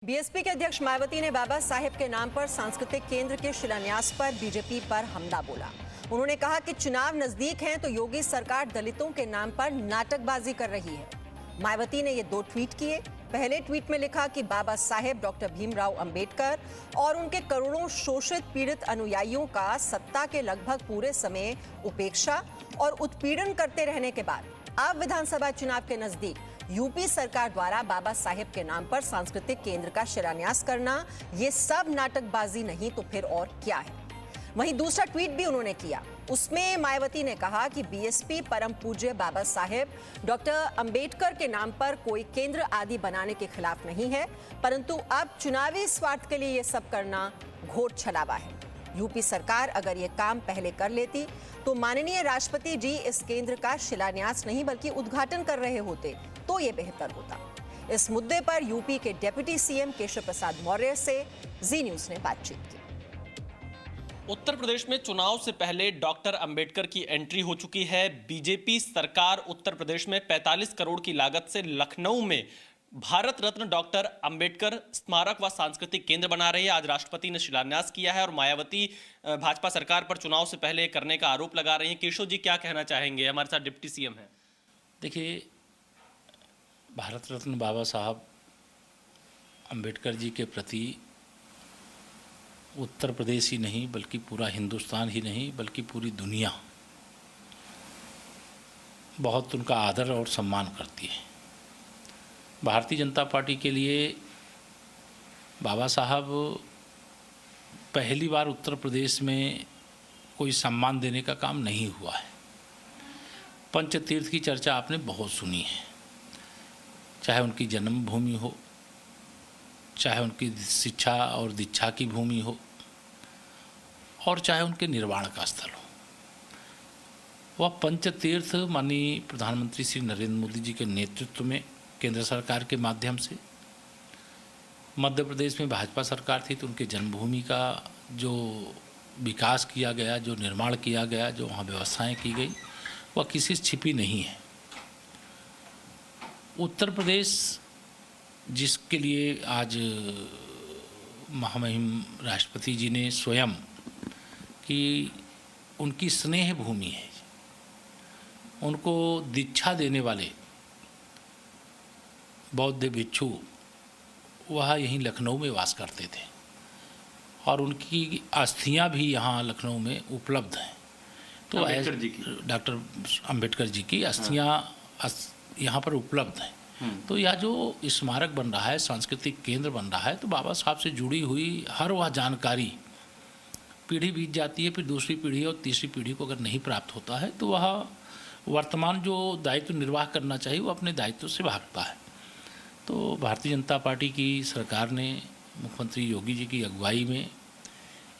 BSP के अध्यक्ष मायावती ने बाबा साहेब के नाम पर सांस्कृतिक केंद्र के शिलान्यास पर बीजेपी पर हमला बोला। उन्होंने कहा कि चुनाव नजदीक हैं तो योगी सरकार दलितों के नाम पर नाटकबाजी कर रही है। मायावती ने ये 2 ट्वीट किए। पहले ट्वीट में लिखा कि बाबा साहेब डॉक्टर भीमराव अंबेडकर और उनके करोड़ों शोषित पीड़ित अनुयायियों का सत्ता के लगभग पूरे समय उपेक्षा और उत्पीड़न करते रहने के बाद अब विधानसभा चुनाव के नजदीक यूपी सरकार द्वारा बाबा साहेब के नाम पर सांस्कृतिक केंद्र का शिलान्यास करना ये सब नाटकबाजी नहीं तो फिर और क्या है। वहीं दूसरा ट्वीट भी उन्होंने किया। उसमें मायावती ने कहा कि बीएसपी परम पूज्य बाबा साहेब डॉक्टर अंबेडकर के नाम पर कोई केंद्र आदि बनाने के खिलाफ नहीं है, परंतु अब चुनावी स्वार्थ के लिए ये सब करना घोर छलावा है। यूपी सरकार अगर ये काम पहले कर लेती तो माननीय राष्ट्रपति जी इस केंद्र का शिलान्यास नहीं बल्कि उद्घाटन कर रहे होते तो ये बेहतर होता। इस मुद्दे पर यूपी के डिप्टी सीएम केशव प्रसाद मौर्य से जी न्यूज ने बातचीत की। उत्तर प्रदेश में चुनाव से पहले डॉक्टर अंबेडकर की एंट्री हो चुकी है। बीजेपी सरकार उत्तर प्रदेश में 45 करोड़ की लागत से लखनऊ में भारत रत्न डॉक्टर अंबेडकर स्मारक व सांस्कृतिक केंद्र बना रही है। आज राष्ट्रपति ने शिलान्यास किया है और मायावती भाजपा सरकार पर चुनाव से पहले करने का आरोप लगा रही हैं। केशव जी क्या कहना चाहेंगे? हमारे साथ डिप्टी सीएम हैं। देखिए, भारत रत्न बाबा साहब अंबेडकर जी के प्रति उत्तर प्रदेश ही नहीं बल्कि पूरा हिंदुस्तान ही नहीं बल्कि पूरी दुनिया बहुत उनका आदर और सम्मान करती है। भारतीय जनता पार्टी के लिए बाबा साहब पहली बार उत्तर प्रदेश में कोई सम्मान देने का काम नहीं हुआ है। पंचतीर्थ की चर्चा आपने बहुत सुनी है, चाहे उनकी जन्मभूमि हो, चाहे उनकी शिक्षा और दीक्षा की भूमि हो, और चाहे उनके निर्वाण का स्थल हो। वह पंचतीर्थ माननीय प्रधानमंत्री श्री नरेंद्र मोदी जी के नेतृत्व में केंद्र सरकार के माध्यम से, मध्य प्रदेश में भाजपा सरकार थी तो उनके जन्मभूमि का जो विकास किया गया, जो निर्माण किया गया, जो वहाँ व्यवस्थाएं की गई, वह किसी से छिपी नहीं है। उत्तर प्रदेश जिसके लिए आज महामहिम राष्ट्रपति जी ने स्वयं कि उनकी स्नेह भूमि है, उनको दीक्षा देने वाले बौद्ध भिक्षु वह यहीं लखनऊ में वास करते थे और उनकी अस्थियां भी यहाँ लखनऊ में उपलब्ध हैं। तो डॉक्टर अंबेडकर जी की अस्थियां यहाँ पर उपलब्ध हैं। तो यह जो स्मारक बन रहा है, सांस्कृतिक केंद्र बन रहा है, तो बाबा साहब से जुड़ी हुई हर वह जानकारी पीढ़ी बीत जाती है, फिर दूसरी पीढ़ी और तीसरी पीढ़ी को अगर नहीं प्राप्त होता है तो वह वर्तमान जो दायित्व निर्वाह करना चाहिए वो अपने दायित्व से भागता है। तो भारतीय जनता पार्टी की सरकार ने मुख्यमंत्री योगी जी की अगुवाई में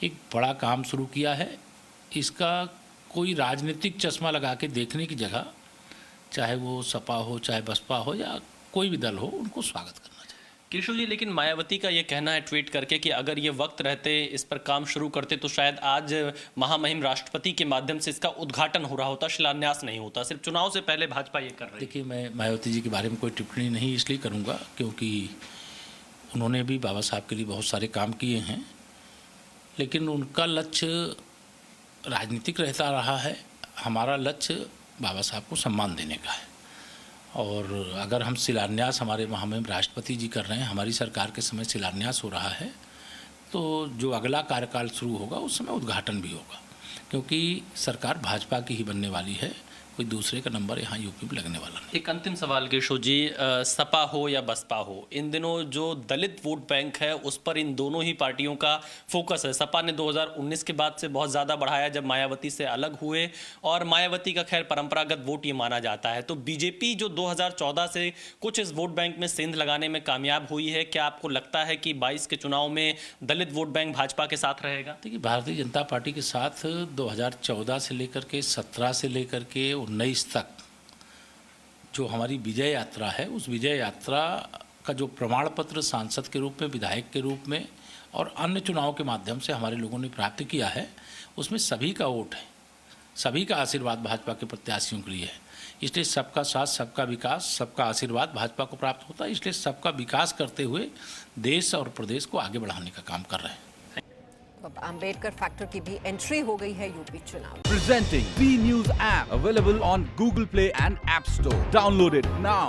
एक बड़ा काम शुरू किया है। इसका कोई राजनीतिक चश्मा लगा के देखने की जगह, चाहे वो सपा हो, चाहे बसपा हो या कोई भी दल हो, उनको स्वागत करना चाहिए। केशव जी, लेकिन मायावती का ये कहना है ट्वीट करके कि अगर ये वक्त रहते इस पर काम शुरू करते तो शायद आज महामहिम राष्ट्रपति के माध्यम से इसका उद्घाटन हो रहा होता, शिलान्यास नहीं होता। सिर्फ चुनाव से पहले भाजपा ये कर रही है। देखिए, मैं मायावती जी के बारे में कोई टिप्पणी नहीं इसलिए करूँगा क्योंकि उन्होंने भी बाबा साहब के लिए बहुत सारे काम किए हैं, लेकिन उनका लक्ष्य राजनीतिक रहता रहा है। हमारा लक्ष्य बाबा साहब को सम्मान देने का है। और अगर हम शिलान्यास हमारे महामहिम राष्ट्रपति जी कर रहे हैं, हमारी सरकार के समय शिलान्यास हो रहा है, तो जो अगला कार्यकाल शुरू होगा उस समय उद्घाटन भी होगा, क्योंकि सरकार भाजपा की ही बनने वाली है। कोई दूसरे का नंबर यहाँ यूपी में लगने वाला नहीं। एक अंतिम सवाल केशव जी, सपा हो या बसपा हो, इन दिनों जो दलित वोट बैंक है उस पर इन दोनों ही पार्टियों का फोकस है। सपा ने 2019 के बाद से बहुत ज़्यादा बढ़ाया जब मायावती से अलग हुए, और मायावती का खैर परंपरागत वोट ये माना जाता है। तो बीजेपी जो 2014 से कुछ इस वोट बैंक में सेंध लगाने में कामयाब हुई है, क्या आपको लगता है कि 22 के चुनाव में दलित वोट बैंक भाजपा के साथ रहेगा? देखिए, भारतीय जनता पार्टी के साथ 2014 से लेकर के 17 से लेकर के 19 तक जो हमारी विजय यात्रा है, उस विजय यात्रा का जो प्रमाण पत्र सांसद के रूप में, विधायक के रूप में और अन्य चुनाव के माध्यम से हमारे लोगों ने प्राप्त किया है, उसमें सभी का वोट है, सभी का आशीर्वाद भाजपा के प्रत्याशियों के लिए है। इसलिए सबका साथ सबका विकास सबका आशीर्वाद भाजपा को प्राप्त होता है, इसलिए सबका विकास करते हुए देश और प्रदेश को आगे बढ़ाने का काम कर रहे हैं। अब अंबेडकर फैक्टर की भी एंट्री हो गई है यूपी चुनाव। Presenting V News app available on Google Play and App Store. Download it now.